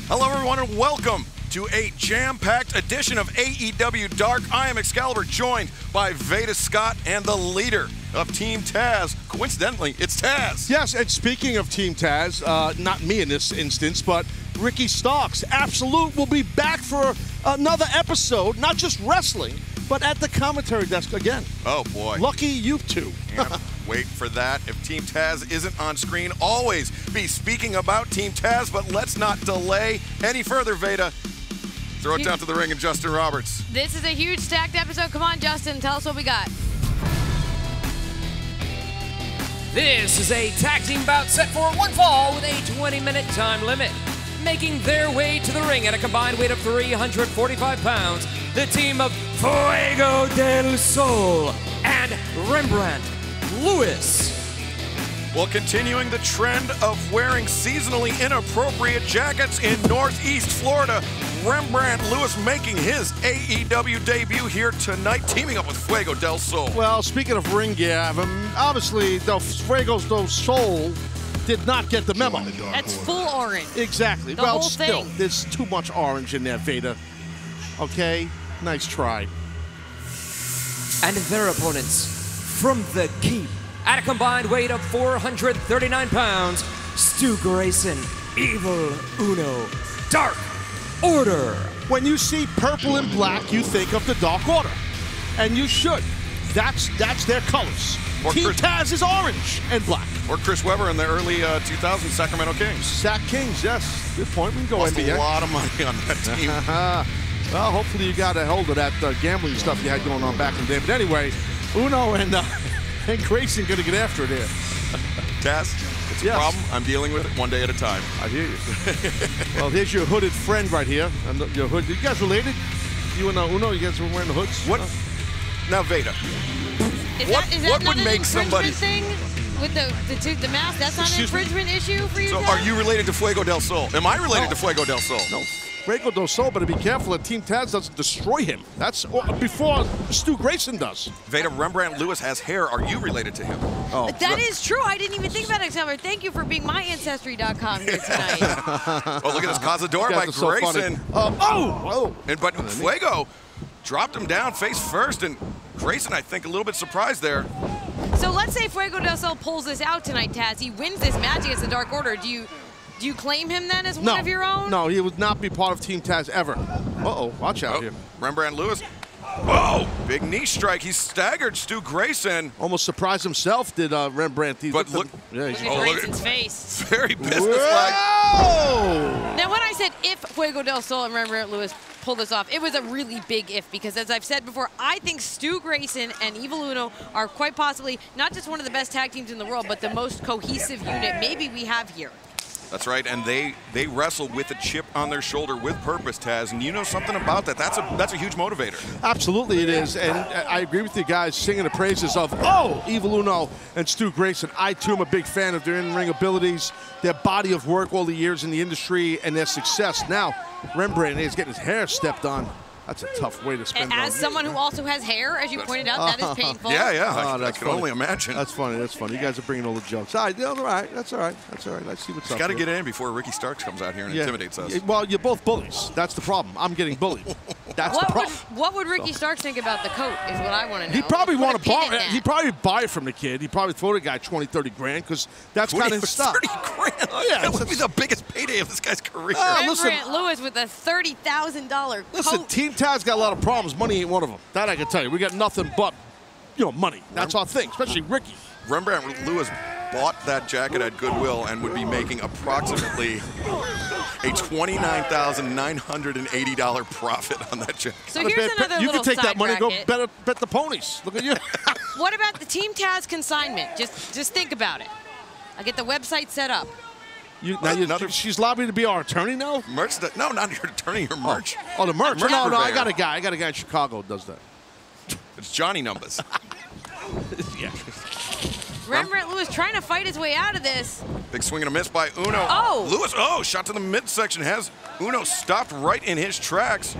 Hello, everyone, and welcome to a jam-packed edition of AEW Dark. I am Excalibur, joined by Veda Scott and the leader of Team Taz. Coincidentally, it's Taz. Yes, and speaking of Team Taz, not me in this instance, but Ricky Starks, Absolute, will be back for another episode, not just wrestling, but at the commentary desk again. Oh, boy. Lucky you two. Wait for that. If Team Taz isn't on screen, always be speaking about Team Taz, but let's not delay any further, Veda. Throw it down to the ring and Justin Roberts. This is a huge stacked episode. Come on, Justin, tell us what we got. This is a tag team bout set for one fall with a 20-minute time limit. Making their way to the ring at a combined weight of 345 pounds, the team of Fuego del Sol and Rembrandt Lewis. Well, continuing the trend of wearing seasonally inappropriate jackets in Northeast Florida, Rembrandt Lewis making his AEW debut here tonight, teaming up with Fuego del Sol. Well, speaking of ring gear, obviously, the Fuego del Sol did not get the memo. That's full orange. Exactly. The well, whole still, thing. there's too much orange in there, Veda. Okay? Nice try. And their opponents from the Keep at a combined weight of 439 pounds, Stu Grayson, Evil Uno, Dark Order. When you see purple and black, you think of the Dark Order. And you should. That's their colors. Or Team Taz is orange and black. Or Chris Webber in the early 2000s Sacramento Kings. Sac Kings, yes. Good point. We can go Lost NBA. a lot of money on that team. Well, hopefully you got a hold of that gambling stuff you had going on back in the day. But anyway, Uno and Grayson going to get after it here. Taz, it's a problem. I'm dealing with it one day at a time. I hear you. Well, here's your hooded friend right here. And your hood. You guys related? You and Uno, you guys were wearing the hoods? What? Now, Veda. Is What that would not make an somebody- thing with the mask? That's not an Excuse me? infringement issue for you So, guys? are you related to Fuego del Sol? Am I related to Fuego del Sol? No. Fuego del Sol, but be careful that Team Taz doesn't destroy him. That's before Stu Grayson does. Veda, Rembrandt Lewis has hair. Are you related to him? Oh, That is true. I didn't even think about it, Excalibur. Thank you for being my Ancestry.com here tonight. Oh, look at this Cazador by Guys are so funny. Grayson. Oh! But Fuego dropped him down face first, and Grayson, I think, a little bit surprised there. So let's say Fuego del Sol pulls this out tonight, Taz. He wins this match against the Dark Order. Do you claim him then as one of your own? No, he would not be part of Team Taz ever. Uh-oh, watch out here. Rembrandt Lewis. Whoa, big knee strike. He staggered Stu Grayson. Almost surprised himself, did Rembrandt. But look- Yeah, Look at Grayson's face. Very businesslike. Whoa! Now, when I said if Fuego del Sol and Rembrandt Lewis pull this off, it was a really big if, because as I've said before, I think Stu Grayson and Evil Uno are quite possibly not just one of the best tag teams in the world, but the most cohesive unit maybe we have here. That's right, and they wrestle with a chip on their shoulder with purpose, Taz, and you know something about that. That's a huge motivator. Absolutely it is, and I agree with you guys singing the praises of, Evil Uno and Stu Grayson. I, too, am a big fan of their in-ring abilities, their body of work all the years in the industry, and their success. Now, Rembrandt is getting his hair stepped on. That's a tough way to spend it. As someone who also has hair, as you pointed out, that is painful. Yeah, I that's can funny. only imagine. That's funny. You guys are bringing all the jokes. All right, That's all right. Let's see what's up. Got to here. get in before Ricky Starks comes out here and intimidates us. Well, you're both bullies. That's the problem. I'm getting bullied. That's the problem. What would Ricky Starks think about the coat is what I want to know. He probably Let's want put to a buy pin in it. that. He'd probably buy it from the kid. He'd probably throw the guy 20, 30 grand because that's kind of his stuff. 30 grand. Oh, yeah, That would be the biggest payday of this guy's career. listen. Rembrandt Lewis with a $30,000 Listen, coat. Team Taz got a lot of problems. Money ain't one of them. That I can tell you. We got nothing but, money. That's our thing, especially Ricky. Rembrandt Lewis bought that jacket at Goodwill and would be making approximately a $29,980 profit on that jacket. So here's another You little can take side that money and bracket. go bet the ponies. Look at you. What about the Team Taz consignment? Just think about it. I get the website set up. She's lobbying to be our attorney now? Merch? No, not your attorney, your merch. Oh, the merch. Merch No, I purveyor. got a guy. In Chicago who does that. It's Johnny Numbers. Yeah. Rembrandt Lewis trying to fight his way out of this. Big swing and a miss by Uno. Oh. Lewis, shot to the midsection. Has Uno stopped right in his tracks.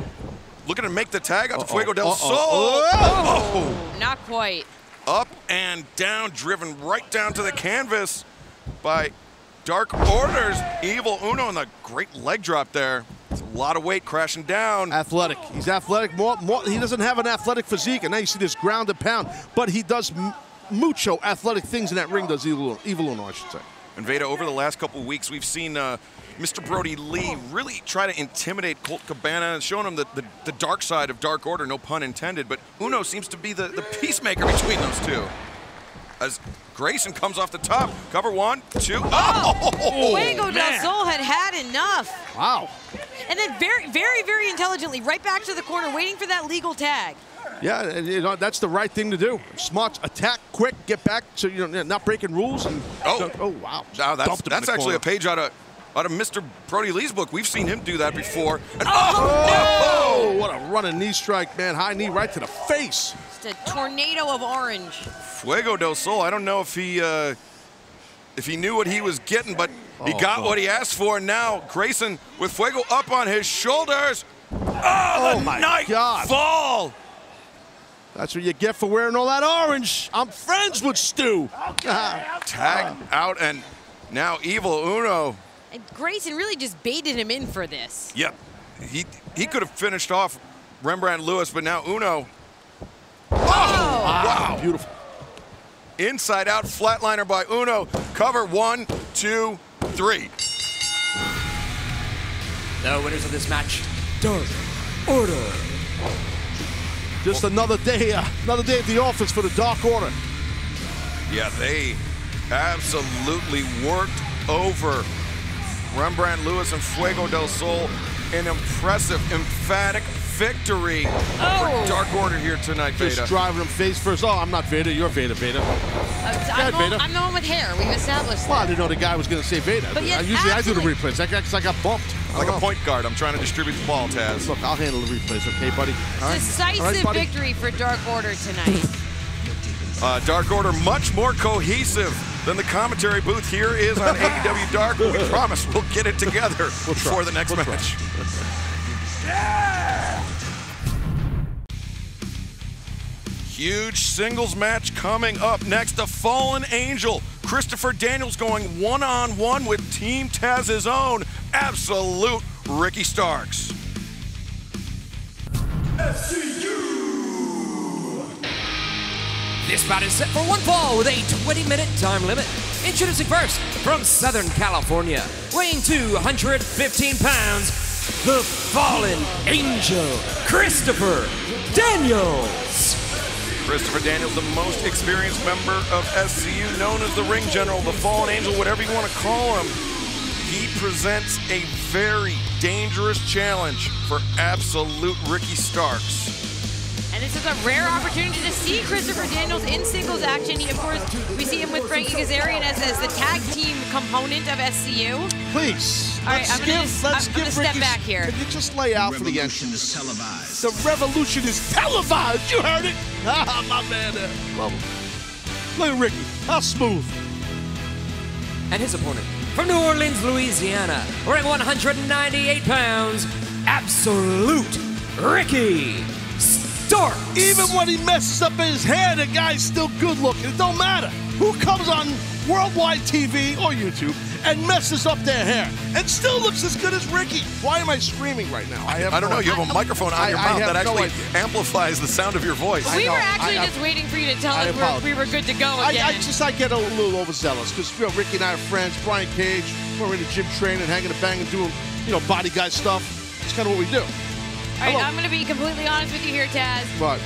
Looking to make the tag out to Fuego del Sol. Oh, not quite. Up and down, driven right down to the canvas by Dark Order's Evil Uno, and the great leg drop there. It's a lot of weight crashing down. Athletic. He's athletic. More, he doesn't have an athletic physique, and now you see this ground and pound, but he does mucho athletic things in that ring, does Evil Uno, I should say. And Veda, over the last couple of weeks, we've seen Mr. Brody Lee really try to intimidate Colt Cabana and showing him the dark side of Dark Order, no pun intended, but Uno seems to be the peacemaker between those two. As Grayson comes off the top, cover 1, 2, Fuego del Sol had enough. Wow. And then very intelligently, right back to the corner, waiting for that legal tag. Yeah, and, you know, that's the right thing to do. Smart, attack quick, get back, so you're not breaking rules. And wow. Now that's actually a page out of Mr. Brody Lee's book. We've seen him do that before. And no! What a running knee strike, man. High knee right to the face. Just a tornado of orange. Fuego del Sol, I don't know if he knew what he was getting, but he got what he asked for. And now Grayson with Fuego up on his shoulders. Oh my night God. fall. That's what you get for wearing all that orange. I'm friends with Stu. Tag out, and now Evil Uno. And Grayson really just baited him in for this. Yep. He could have finished off Rembrandt Lewis, but now Uno. Wow. Beautiful. Inside out flatliner by Uno. Cover 1, 2, 3. The winners of this match, Dark Order. Just another day at the office for the Dark Order. Yeah, they absolutely worked over Rembrandt Lewis and Fuego del Sol. An impressive, emphatic victory for Dark Order here tonight, Veda. Just driving them face first. Oh, I'm not Veda. You're Veda. I'm the one with hair. We've established that. Well, I didn't know the guy was going to say Veda. But yes, usually I do the replays. I got bumped. Like a point guard, I'm trying to distribute the ball, Taz. Look, I'll handle the replays, okay, buddy? All right? Decisive victory for Dark Order tonight. Dark Order much more cohesive than the commentary booth here is on AEW Dark. We promise we'll get it together before the next match. Huge singles match coming up next. The Fallen Angel, Christopher Daniels, going one-on-one with Team Taz's own absolute Ricky Starks. This bout is set for one fall with a 20-minute time limit. Introducing first, from Southern California, weighing 215 pounds, the Fallen Angel, Christopher Daniels. Christopher Daniels, the most experienced member of SCU, known as the Ring General, the Fallen Angel, whatever you want to call him. He presents a very dangerous challenge for absolute Ricky Starks. And this is a rare opportunity to see Christopher Daniels in singles action. Of course, we see him with Frankie Kazarian as the tag team component of SCU. Please. All right, I'm going to step back here. Can you just lay out for the entrance? The revolution is televised. You heard it. Ah, my man. Love him. Look at Ricky. How smooth. And his opponent, from New Orleans, Louisiana, weighing 198 pounds, absolute Ricky Starks. Even when he messes up his hair, the guy's still good looking. It don't matter who comes on worldwide TV or YouTube and messes up their hair and still looks as good as Ricky. Why am I screaming right now? I don't know. You have a microphone on your mouth that actually amplifies the sound of your voice. We were actually just waiting for you to tell us we were good to go again. I get a little overzealous because Ricky and I are friends. Brian Cage, we're in the gym training, hanging a bang and doing body guy stuff. It's kind of what we do. All right, I'm going to be completely honest with you here, Taz. What?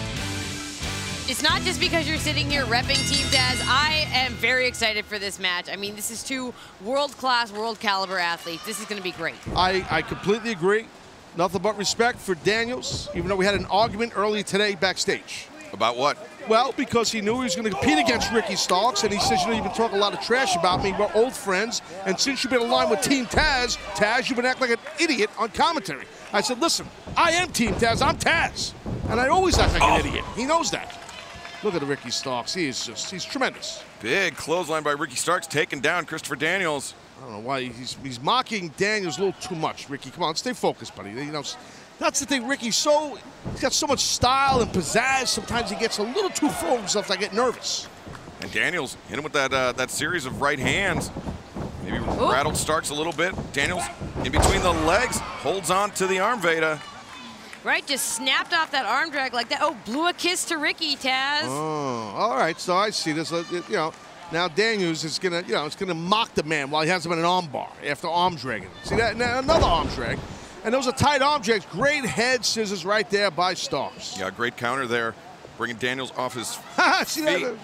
It's not just because you're sitting here repping Team Taz. I am very excited for this match. I mean, this is two world-class, world-caliber athletes. This is going to be great. I completely agree. Nothing but respect for Daniels, even though we had an argument earlier today backstage. About what? Well, because he knew he was going to compete against Ricky Starks, and he says, you've been talking a lot of trash about me. We're old friends, and since you've been aligned with Team Taz, you've been acting like an idiot on commentary. I said, listen, I am Team Taz. I'm Taz. And I always act like an idiot. He knows that. Look at Ricky Starks. He's tremendous. Big clothesline by Ricky Starks, taking down Christopher Daniels. I don't know why he's mocking Daniels a little too much. Ricky, come on, stay focused, buddy. That's the thing. He's got so much style and pizzazz. Sometimes he gets a little too full of himself. I get nervous. And Daniels hit him with that series of right hands. Maybe rattled Starks a little bit. Daniels in between the legs, holds on to the arm, Veda. Right, just snapped off that arm drag like that. Oh, blew a kiss to Ricky, Taz. Oh, all right. So I see this. You know, now Daniels is gonna, you know, it's gonna mock the man while he has him in an arm bar after arm dragging. See that? Now another arm drag, and those are tight arm drags. Great head scissors right there by Starks. Yeah, great counter there, bringing Daniels off his see feet. that?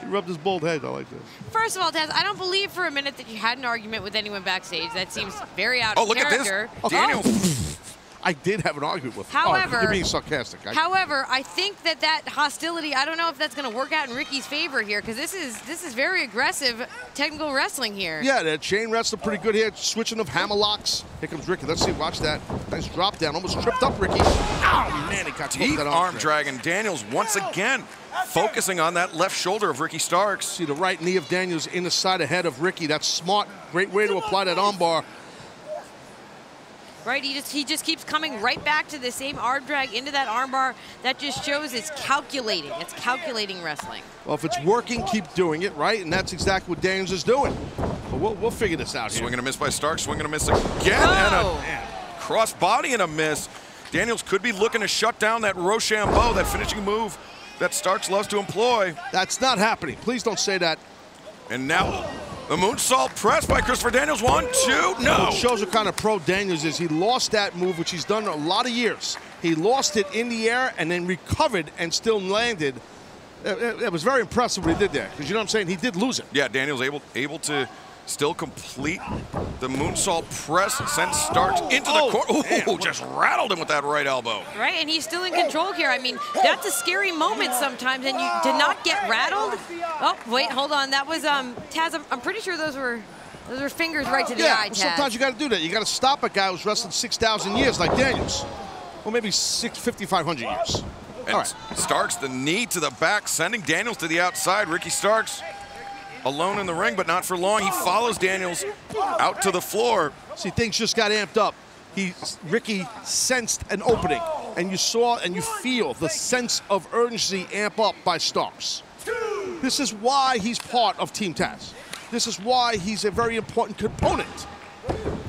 He rubbed his bald head. I like this. First of all, Taz, I don't believe for a minute that you had an argument with anyone backstage. That seems very out of look character. at this. Daniels. I did have an argument with him. However, you're being sarcastic. However, I think that hostility, I don't know if that's going to work out in Ricky's favor here, because this is very aggressive technical wrestling here. Yeah, that chain wrestler pretty good here. Switching of hammerlocks. Here comes Ricky. Let's see. Watch that. Nice drop down. Almost tripped up Ricky. Oh, man, he got Deep that arm drag, and Daniels once again focusing on that left shoulder of Ricky Starks. See the right knee of Daniels in the side ahead of Ricky. That's smart. Great way to apply that arm bar. Right, he just keeps coming right back to the same arm drag into that arm bar. That just shows it's calculating. It's calculating wrestling. Well, if it's working, keep doing it, right? And that's exactly what Daniels is doing. But we'll figure this out here. Swing and a miss by Starks. Swing and a miss again. And a cross body and a miss. Daniels could be looking to shut down that Rochambeau, that finishing move that Starks loves to employ. That's not happening. Please don't say that. And now the moonsault press by Christopher Daniels. 1, 2, no. It shows what kind of pro Daniels is. He lost that move, which he's done a lot of years. He lost it in the air and then recovered and still landed. It was very impressive what he did there, because you know what I'm saying? He did lose it. Yeah, Daniels able to still complete the moonsault press, send Starks into the corner. Ooh, just rattled him with that right elbow. Right, and he's still in control here. I mean, that's a scary moment sometimes, and you did not get rattled. Oh, wait, hold on. That was, Taz, I'm pretty sure those were fingers right to the eye, Taz. Sometimes you got to do that. You got to stop a guy who's wrestled 6,000 years like Daniels. Or maybe 5,500 years. And all right. Starks, the knee to the back, sending Daniels to the outside. Ricky Starks alone in the ring, but not for long. He follows Daniels out to the floor. See, things just got amped up. Ricky sensed an opening, and you saw and you feel the sense of urgency amp up by Starks. This is why he's part of Team Taz. This is why he's a very important component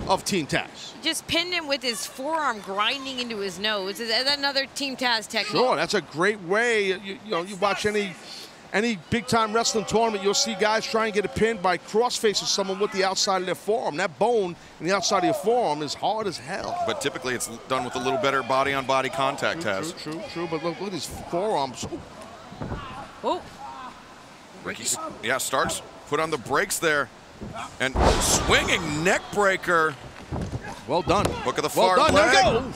of Team Taz. Just pinned him with his forearm grinding into his nose. Is that another Team Taz technique? Sure, that's a great way. You watch any big-time wrestling tournament, you'll see guys try and get a pin by cross-facing someone with the outside of their forearm. That bone in the outside of your forearm is hard as hell. But typically it's done with a little better body-on-body contact, Taz. True. But look at his forearms. Oh. Ricky, yeah, Starks put on the brakes there. And swinging neck breaker. Well done. Hook of the far leg. There you go.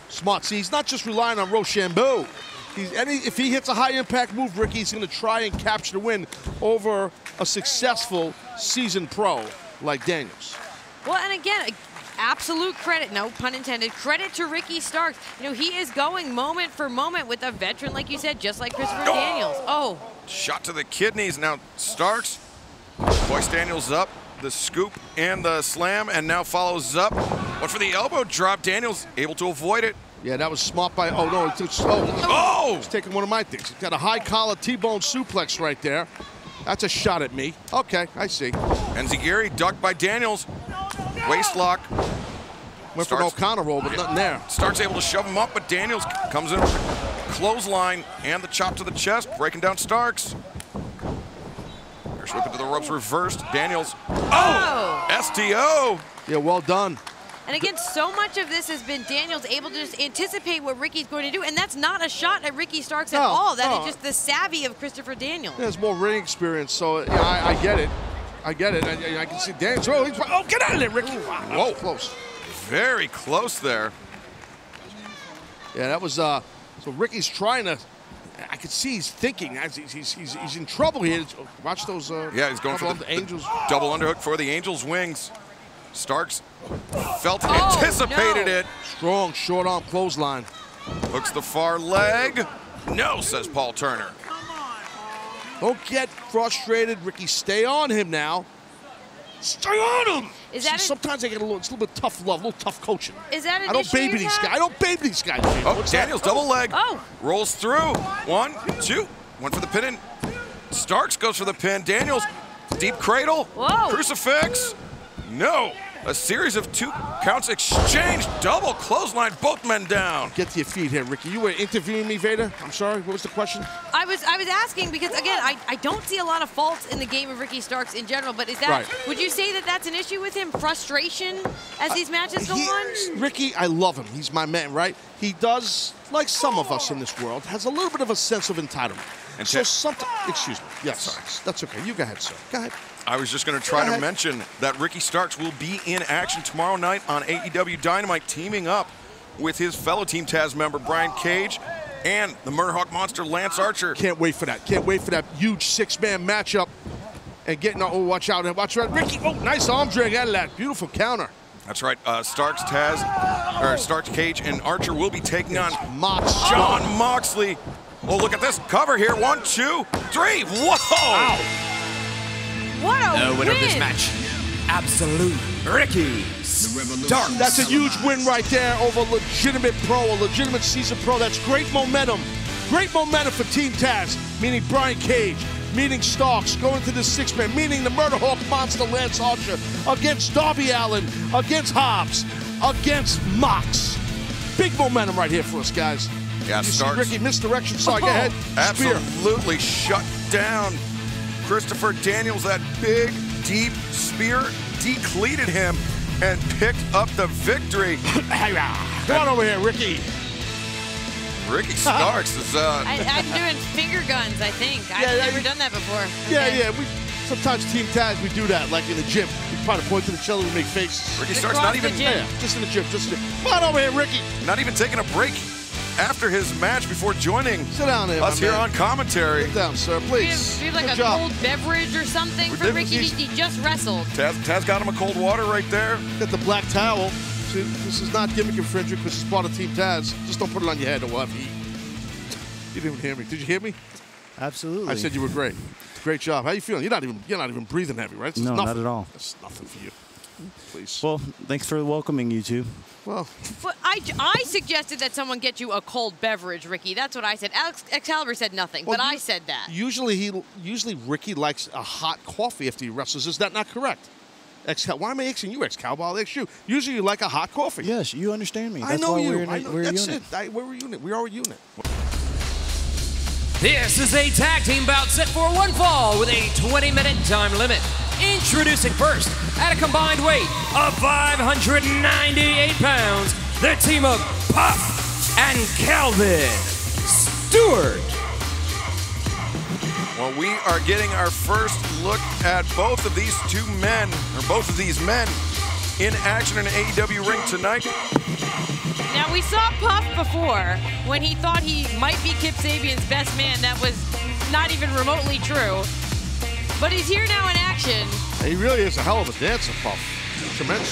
Smart. See, he's not just relying on Rochambeau. If he hits a high-impact move, Ricky's going to try and capture the win over a successful seasoned pro like Daniels. Well, and again, absolute credit, no pun intended, credit to Ricky Starks. You know, he is going moment for moment with a veteran, like you said, just like Christopher Daniels. Oh. Shot to the kidneys. Now Starks hoists Daniels up. The scoop and the slam, and now follows up. Went for the elbow drop. Daniels able to avoid it. Yeah, that was smart by, he's taking one of my things. He's got a high collar T-bone suplex right there. That's a shot at me. Okay, I see. And Zagiri ducked by Daniels. Waist lock. Went for an O'Connor roll, but nothing there. Starks able to shove him up, but Daniels comes in. Clothesline and the chop to the chest, breaking down Starks. Whip into the ropes reversed. Daniels. Oh! STO! Yeah, well done. And again, so much of this has been Daniels able to just anticipate what Ricky's going to do, and that's not a shot at Ricky Starks at all. That is just the savvy of Christopher Daniels. There's more ring experience, so yeah, I get it. I get it. I can see Daniels. Oh, get out of there, Ricky. Whoa, close. Very close there. Yeah, that was, so Ricky's trying to, I could see he's thinking. He's in trouble here. Watch those. Yeah, he's going for the Angels. Double underhook for the Angels wings. Starks anticipated it. Strong short arm clothesline. Hooks the far leg. No, says Paul Turner. Don't get frustrated, Ricky. Stay on him now. Stay on him. Sometimes I get it's a little bit tough love, a little tough coaching. Is that an I don't baby these guys. I don't baby these guys. Oh, Daniels double leg. Oh. Rolls through. 1, 2. Went for the pin in. Starks goes for the pin. Daniels, deep cradle. Whoa. Crucifix. No. A series of 2 counts exchanged. Double clothesline, both men down. Get to your feet here, Ricky. You were interviewing me, Vader? I'm sorry, what was the question? I was asking because, again, I don't see a lot of faults in the game of Ricky Starks in general, but is that, Right. would you say that that's an issue with him? Frustration as these matches go on? Ricky, I love him. He's my man, right? He does, like some of us in this world, has a little bit of a sense of entitlement. And so something, excuse me. Yes, sorry. That's okay. You go ahead, sir. Go ahead. I was just going to try to mention that Ricky Starks will be in action tomorrow night on AEW Dynamite, teaming up with his fellow Team Taz member Brian Cage and the Murderhawk Monster Lance Archer. Can't wait for that. Can't wait for that huge 6-man matchup. And getting, oh, watch out. Watch out. Ricky, oh, nice arm drag out of that. Beautiful counter. That's right. Starks Cage and Archer will be taking on John Moxley. Oh, look at this cover here. 1, 2, 3. Whoa! Wow. What a The winner of this match, Absolute Ricky Starks. That's a huge win right there over a legitimate pro, a legitimate season pro. That's great momentum. Great momentum for Team Taz, meaning Brian Cage, meaning Starks, going to the 6-man, meaning the Murderhawk Monster Lance Archer against Darby Allin, against Hobbs, against MAXX. Big momentum right here for us, guys. Yeah, you Starks. see Ricky misdirection, sorry, go ahead. Absolutely shut down Christopher Daniels. That big, deep spear decleated him and picked up the victory. Come on over here, Ricky. Ricky Starks is... I'm doing finger guns, I think. I've never done that before. Yeah, we sometimes Team Taz, we do that, like in the gym. We try to point to the chiller and make faces. Ricky Starks not even... Just in the gym, just in the gym. Come on over here, Ricky. Not even taking a break after his match before joining Sit down there, us here on commentary. Sit down, sir, please. Do you have like a cold beverage or something for Ricky? He just wrestled. Taz got him a cold water right there. Got the black towel. See, this is not gimmick infringement because it's part of Team Taz. Just don't put it on your head or we'll have to eat. You didn't even hear me. Did you hear me? Absolutely. I said you were great. Great job. How you feeling? You're not even breathing heavy, right? No, not at all. That's nothing for you. Please. Well, thanks for welcoming you two. Well, but I suggested that someone get you a cold beverage, Ricky. That's what I said. Excalibur said nothing, but I said that. Usually Ricky likes a hot coffee after he wrestles. Is that not correct? Why am I asking you, Excalibur? I'll ask you. Usually you like a hot coffee. Yes, you understand me. That's I know why you. We're a That's unit. it. We're a unit. We are a unit. This is a tag team bout set for one fall with a 20-minute time limit. Introducing first, at a combined weight of 598 pounds, the team of Puff and Calvin Stewart. Well, we are getting our first look at both of these men in action in an AEW ring tonight. Now, we saw Puff before when he thought he might be Kip Sabian's best man. That was not even remotely true. But he's here now in action. He really is a hell of a dancer, Puff. Tremendous.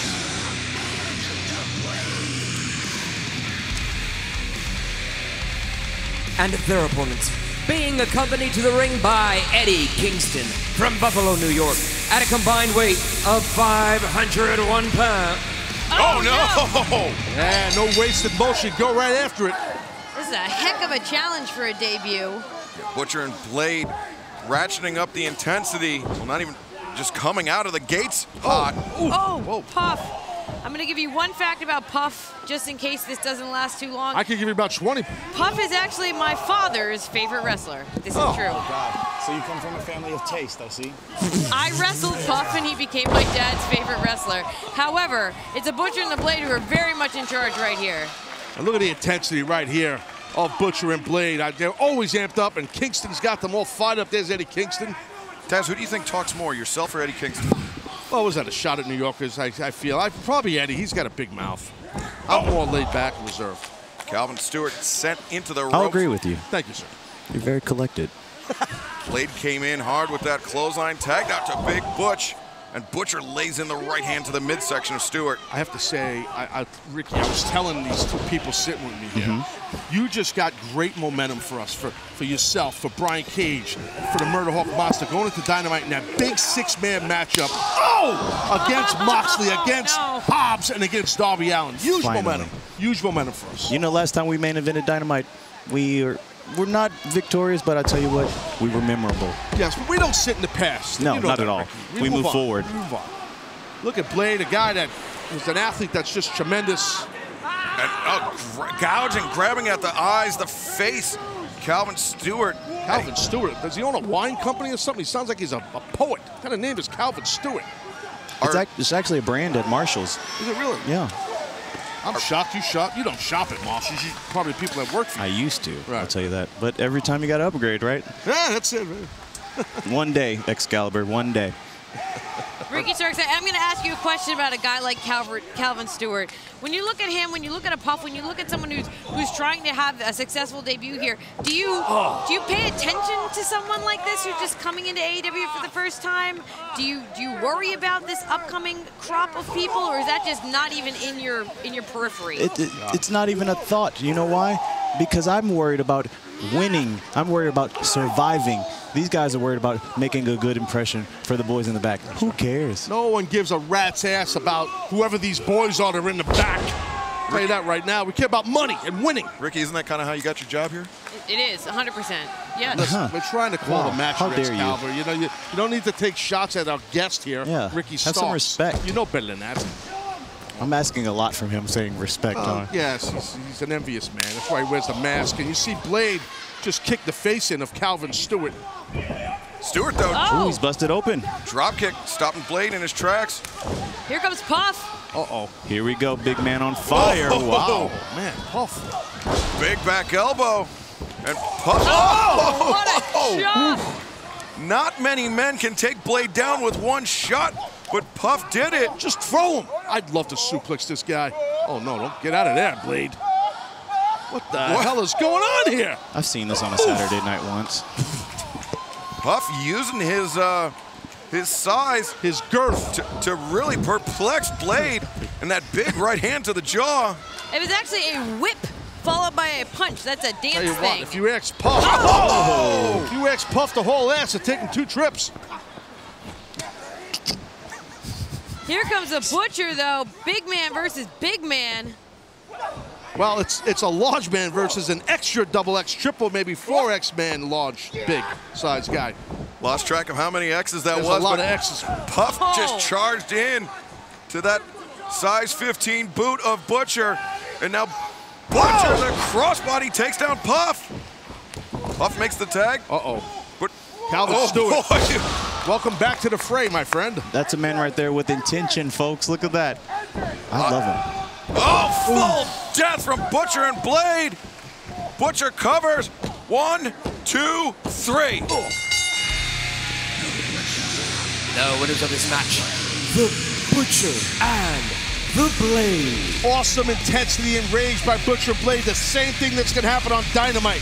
And their opponents being accompanied to the ring by Eddie Kingston from Buffalo, New York, at a combined weight of 501 pounds. Oh no! Yeah, no wasted motion. Go right after it. This is a heck of a challenge for a debut. Butcher and Blade ratcheting up the intensity. Well, not even just coming out of the gates hot. Oh, Puff. I'm going to give you one fact about Puff, just in case this doesn't last too long. I could give you about 20. Puff is actually my father's favorite wrestler. This is true. Oh, God. So you come from a family of taste, I see. I wrestled Puff, and he became my dad's favorite wrestler. However, it's a Butcher and the Blade who are very much in charge right here. And look at the intensity right here of Butcher and Blade. They're always amped up, and Kingston's got them all fired up. There's Eddie Kingston. Taz, who do you think talks more, yourself or Eddie Kingston? Well, was that a shot at New Yorkers? I feel. Probably Eddie. He's got a big mouth. I'm more laid back and reserved. Calvin Stewart sent into the ropes. I'll agree with you. Thank you, sir. You're very collected. Blade came in hard with that clothesline, tagged out to Big Butch, and Butcher lays in the right hand to the midsection of Stewart. I have to say, Ricky, I was telling these two people sitting with me here, you just got great momentum for us, for yourself, for Brian Cage, for the Murderhawk Monster, going into Dynamite in that big 6-man matchup. Against Moxley, against Hobbs, and against Darby Allin. Huge momentum. Huge momentum for us. You know, last time we main evented Dynamite, we're not victorious, but I tell you what, we were memorable. Yes, but we don't sit in the past. No, you know not that, at all. Ricky. We move forward. We move on. Look at Blade, a guy that is an athlete that's just tremendous. And gouging, grabbing at the eyes, the face. Calvin Stewart. Calvin Stewart. Does he own a wine company or something? He sounds like he's a poet. What kind of name is Calvin Stewart? It's actually a brand at Marshall's. Is it really? Yeah. I'm shocked you shop. You don't shop at Marshall's. You probably people that work for you. I used to, Right. I'll tell you that. But every time you got to upgrade, right? Yeah, that's it, man. One day, Excalibur, one day. Ricky Starks, I'm going to ask you a question about a guy like Calvin Stewart. When you look at him, when you look at a Puff, when you look at someone who's trying to have a successful debut here, do you pay attention to someone like this who's just coming into AEW for the first time? Do you worry about this upcoming crop of people, or is that just not even in your periphery? It's not even a thought. You know why? Because I'm worried about winning. I'm worried about surviving. These guys are worried about making a good impression for the boys in the back. Who cares? No one gives a rat's ass about whoever these boys are that are in the back. I'll tell you that right now. We care about money and winning. Ricky, isn't that kind of how you got your job here? It is, 100%. Yes. Listen, we're trying to call the match How for dare you. Excalibur. You know, you don't need to take shots at our guest here, Yeah. Ricky Have Starks. some respect. You know better than that. I'm asking a lot from him saying respect. Yes, he's an envious man. That's why he wears the mask. And you see Blade just kick the face in of Calvin Stewart. Stewart, though, Ooh, he's busted open. drop kick, stopping Blade in his tracks. Here comes Puff. Uh-oh. Here we go, big man on fire. Oh. Wow. Man, Puff. Big back elbow. And Puff. What a shot. Not many men can take Blade down with one shot, but Puff did it. Just throw him. I'd love to suplex this guy. Oh, no, don't get out of there, Blade. What the hell is going on here? I've seen this on a Saturday night once. Puff using his size, His girth. to really perplex Blade, and that big right hand to the jaw. It was actually a whip followed by a punch. That's a dance Tell you thing. what, if you ask Puff, if you ask Puff the whole ass, it'd take him 2 trips. Here comes the Butcher, though. Big man versus big man. Well, it's a large man versus an extra double X, triple, maybe 4X man, large, big size guy. Lost track of how many X's that There's was, a lot but of X's. Puff just charged in to that size 15 boot of Butcher, and now Butcher, the crossbody, takes down Puff. Puff makes the tag. Uh-oh. But Calvin Stewart. boy. Welcome back to the fray, my friend. That's a man right there with intention, folks. Look at that. I love him. Oh, full death from Butcher and Blade. Butcher covers. 1, 2, 3. The winners of this match, the Butcher and the Blade. Awesome intensity and rage by Butcher Blade. The same thing that's going to happen on Dynamite.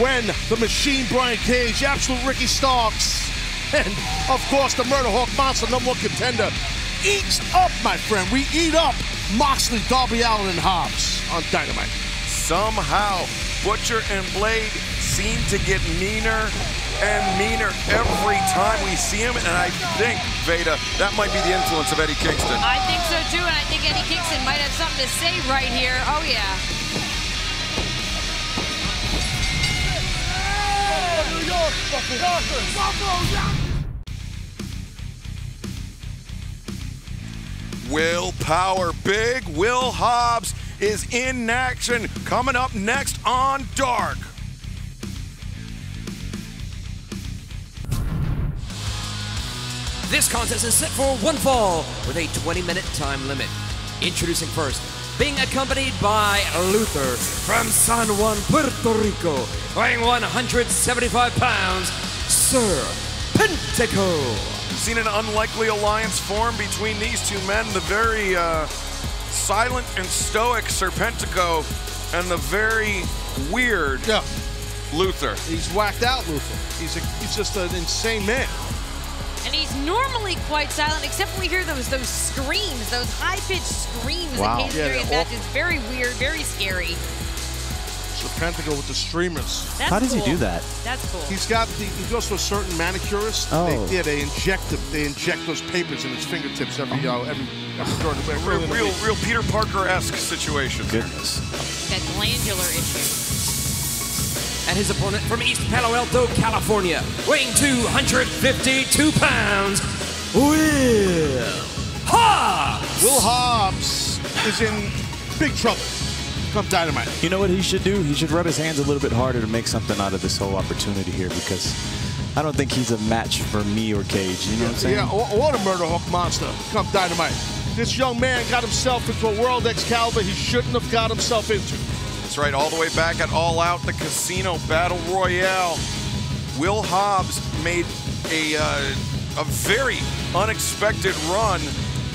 When the Machine Brian Cage, Absolute Ricky Starks, and of course the Murder Hawk Monster, #1 contender, eats up, my friend. We eat up Moxley, Darby Allin, and Hobbs on Dynamite. Somehow, Butcher and Blade seem to get meaner and meaner every time we see him, and I think, Veda, that might be the influence of Eddie Kingston. I think so, too, and I think Eddie Kingston might have something to say right here. Oh, yeah. Will Power, Big Will Hobbs is in action, coming up next on Dark. This contest is set for one fall with a 20-minute time limit. Introducing first, being accompanied by Luther from San Juan, Puerto Rico, weighing 175 pounds, Sir Pentaco. We've seen an unlikely alliance form between these two men, the very silent and stoic Serpentico and the very weird Luther. He's whacked out, Luther. He's just an insane man. And he's normally quite silent, except when we hear those screams, those high-pitched screams Wow. in Canadian matches. Very weird, very scary. Serpentico with the streamers. That's How does he cool. do that? That's cool. He goes to a certain manicurist. Oh. They inject him. They inject those papers in his fingertips every Real Peter Parker-esque situation. Goodness. That glandular issue. And his opponent from East Palo Alto, California, weighing 252 pounds, Will Hobbs. is in big trouble come Dynamite. You know what he should do? He should rub his hands a little bit harder to make something out of this whole opportunity here, because I don't think he's a match for me or Cage. You know what I'm saying? Yeah, or the Murder Hook Monster come Dynamite. This young man got himself into a World Excalibur he shouldn't have got himself into. That's right, all the way back at All Out, the Casino Battle Royale. Will Hobbs made a very unexpected run,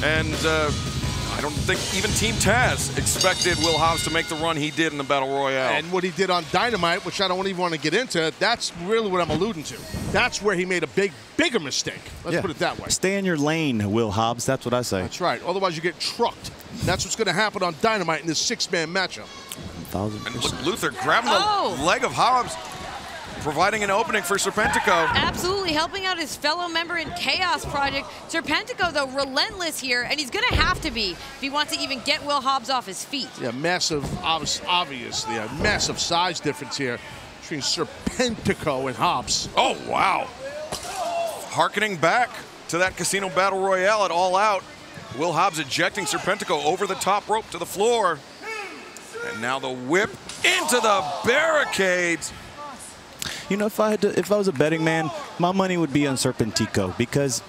and I don't think even Team Taz expected Will Hobbs to make the run he did in the Battle Royale. And what he did on Dynamite, which I don't even want to get into, that's really what I'm alluding to. That's where he made a bigger mistake. Let's put it that way. Stay in your lane, Will Hobbs. That's what I say. That's right. Otherwise, you get trucked. That's what's going to happen on Dynamite in this 6-man matchup. 1,000%. And look, Luther grabbing the leg of Hobbs, providing an opening for Serpentico. Absolutely, helping out his fellow member in Chaos Project. Serpentico, though, relentless here, and he's going to have to be if he wants to even get Will Hobbs off his feet. Yeah, massive, obviously, a massive size difference here between Serpentico and Hobbs. Oh, wow. Harkening back to that Casino Battle Royale at All Out. Will Hobbs ejecting Serpentico over the top rope to the floor. And now the whip into the barricades. You know, if I was a betting man, my money would be on Serpentico, because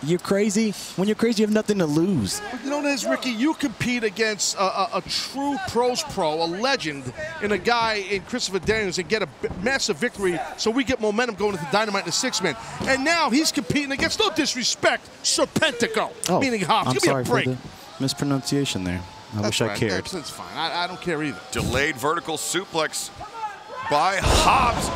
you're crazy. When you're crazy, you have nothing to lose. You know what it is, Ricky? You compete against a true pros pro, a legend, in a guy in Christopher Daniels, and get a massive victory, so we get momentum going into Dynamite in the 6-man. And now he's competing against, no disrespect, Serpentico, meaning Hobbs. I'm Give me sorry a break. for the mispronunciation there. I wish I cared. That's fine. I don't care either. Delayed vertical suplex by Hobbs.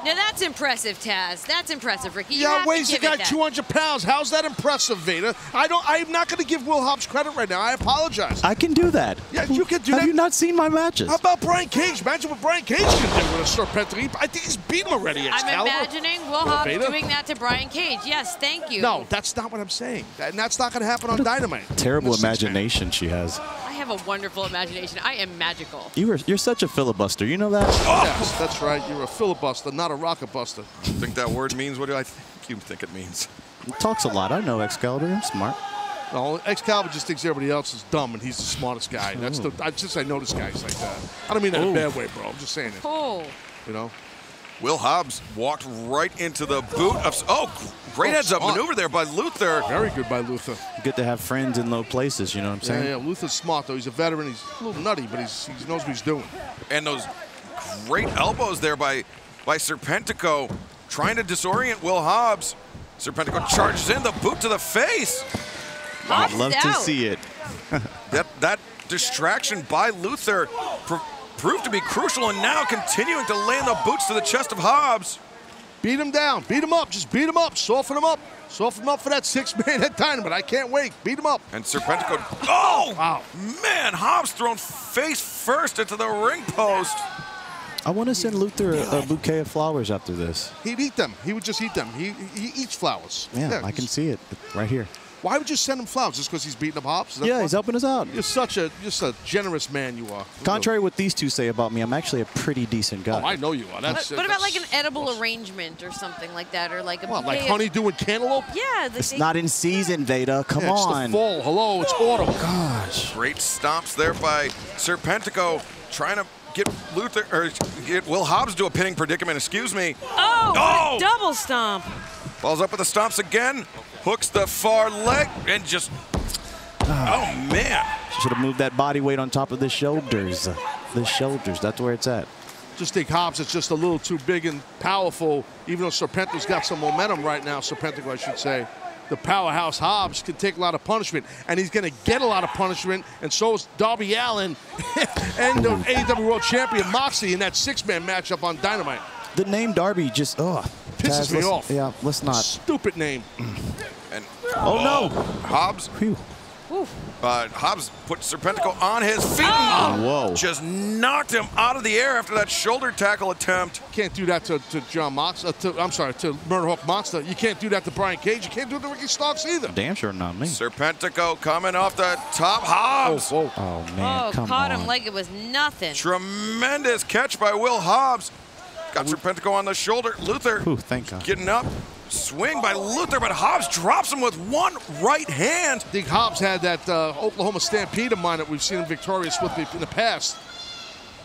Now that's impressive, Taz. That's impressive, Ricky. You Yeah, have weighs to the give guy it that. 200 pounds. How's that impressive, Vader? I'm not going to give Will Hobbs credit right now. I apologize. I can do that. Yeah, you can do that. Have you not seen my matches? How about Brian Cage? Imagine what Brian Cage can do with a Serpentico. I think he's beat him already. I'm imagining Will Hobbs doing that to Brian Cage. Yes, thank you. No, that's not what I'm saying. And that's not going to happen on Dynamite. Terrible imagination she has. I have a wonderful imagination. I am magical. You're such a filibuster. You know that? Oh. Yes, that's right. You're a filibuster, not a rocket buster. I think that word means what do I think you think it means? He talks a lot. I know Excalibur. I'm smart. No, Excalibur just thinks everybody else is dumb and he's the smartest guy. That's I notice guys like that. I don't mean that in a bad way, bro. I'm just saying it. Oh. You know? Will Hobbs walked right into the boot of... Oh, great heads-up maneuver there by Luther. Very good by Luther. Good to have friends in low places, you know what I'm saying? Yeah, Luther's smart, though. He's a veteran. He's a little nutty, but he knows what he's doing. And those great elbows there by Serpentico, trying to disorient Will Hobbs. Serpentico charges in, the boot to the face. I'd love to see it. that distraction by Luther proved to be crucial, and now continuing to land the boots to the chest of Hobbs. Beat him down. Beat him up. Just beat him up. Soften him up. Soften him up for that 6-man at Dynamite. I can't wait. Beat him up. And Serpentico. Oh, wow. Man, Hobbs thrown face first into the ring post. I want to send Luther a bouquet of flowers after this. He'd eat them. He would just eat them. He eats flowers. Yeah, I can see it right here. Why would you send him flowers? Just because he's beating up Hobbs? Yeah, he's helping us out. You're such a generous man, you are. Contrary to what these two say about me, I'm actually a pretty decent guy. Oh, I know you are. What about like an edible arrangement or something like that? Or like a what, like honeydew and cantaloupe? Yeah. It's not in season, Veda. Come on. It's the fall. Hello, it's autumn. Gosh. Great stomps there by Serpentico, trying to get Luther, or get Will Hobbs to a pinning predicament, excuse me. Oh! Double stomp. Follows up with the stomps again, hooks the far leg, and just, oh man. Should have moved that body weight on top of the shoulders. The shoulders, that's where it's at. Just think Hobbs is just a little too big and powerful, even though Serpentico's got some momentum right now, Serpentico, I should say. The powerhouse Hobbs can take a lot of punishment, and he's going to get a lot of punishment, and so is Darby Allin and the AEW World Champion Moxley in that 6-man matchup on Dynamite. The name Darby just, pisses me off. Yeah, let's not. Stupid name. And oh no, Hobbs. Phew. Hobbs put Serpentico on his feet. Whoa. Just knocked him out of the air after that shoulder tackle attempt. Can't do that to John Mox. I'm sorry, to Murder Hook Monster. You can't do that to Brian Cage. You can't do it to Ricky Starks either. Damn sure not me. Serpentico coming off the top. Hobbs. Oh man, come caught on. him like it was nothing. Tremendous catch by Will Hobbs. Got Serpentico on the shoulder. Luther Ooh, thank God. getting up. swing by Luther, but Hobbs drops him with one right hand. I think Hobbs had that Oklahoma Stampede of mine that we've seen him victorious with in the past.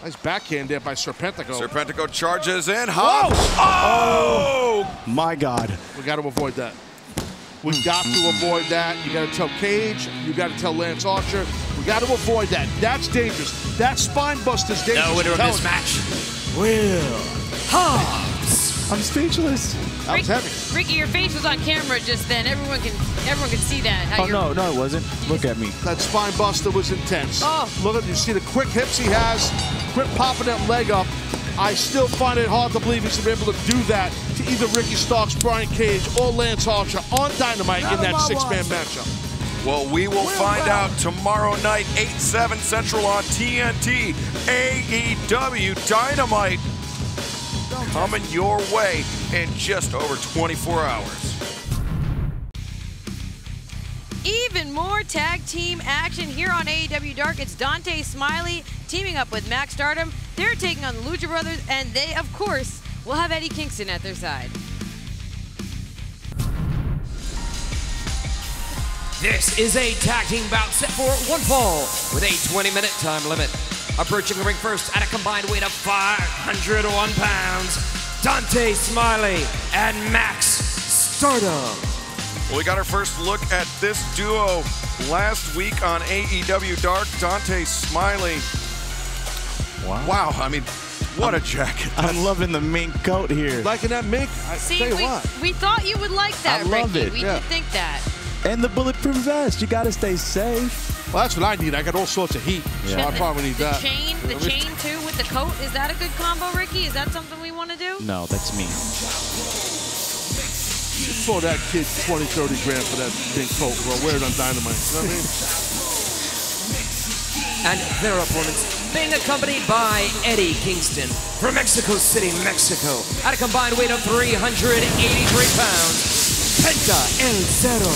Nice backhand there by Serpentico. Serpentico charges in. Hobbs. Oh! My God. We got to avoid that. We got to avoid that. You got to tell Cage. You got to tell Lance Archer. We got to avoid that. That's dangerous. That spine buster's dangerous. No winner of this match. Will Hobbs. I'm speechless. That was heavy. Ricky, your face was on camera just then. Everyone can see that. How Oh, no, it wasn't. Look at me. That spine buster was intense. Oh. Look at you. See the quick hips he has. Quick popping that leg up. I still find it hard to believe he's been able to do that to either Ricky Starks, Brian Cage, or Lance Archer on Dynamite in that six-man matchup. Well, we will find out tomorrow night, 8/7 Central on TNT. AEW Dynamite coming your way in just over 24 hours. Even more tag team action here on AEW Dark. It's DONTAE SMILEY teaming up with MAXX STARDOM. They're taking on the Lucha Brothers, and they, of course, will have Eddie Kingston at their side. This is a tag team bout set for one fall with a 20-minute time limit. Approaching the ring first at a combined weight of 501 pounds, DONTAE SMILEY and MAXX STARDOM. Well, we got our first look at this duo last week on AEW Dark. DONTAE SMILEY. Wow, I mean, what a jacket. I'm loving the mink coat here. Liking that mink? See, tell you what. we thought you would like that, I love Ricky. it. We Yeah. did think that. And the bulletproof vest. You got to stay safe. Well, that's what I need. I got all sorts of heat, so I probably need that. The chain too with the coat. Is that a good combo, Ricky? Is that something we want to do? No, that's me. You throw that kid 20, 30 grand for that pink coat, bro. Wear it on Dynamite. You know what I mean? And their opponents being accompanied by Eddie Kingston from Mexico City, Mexico, at a combined weight of 383 pounds, Penta El Zero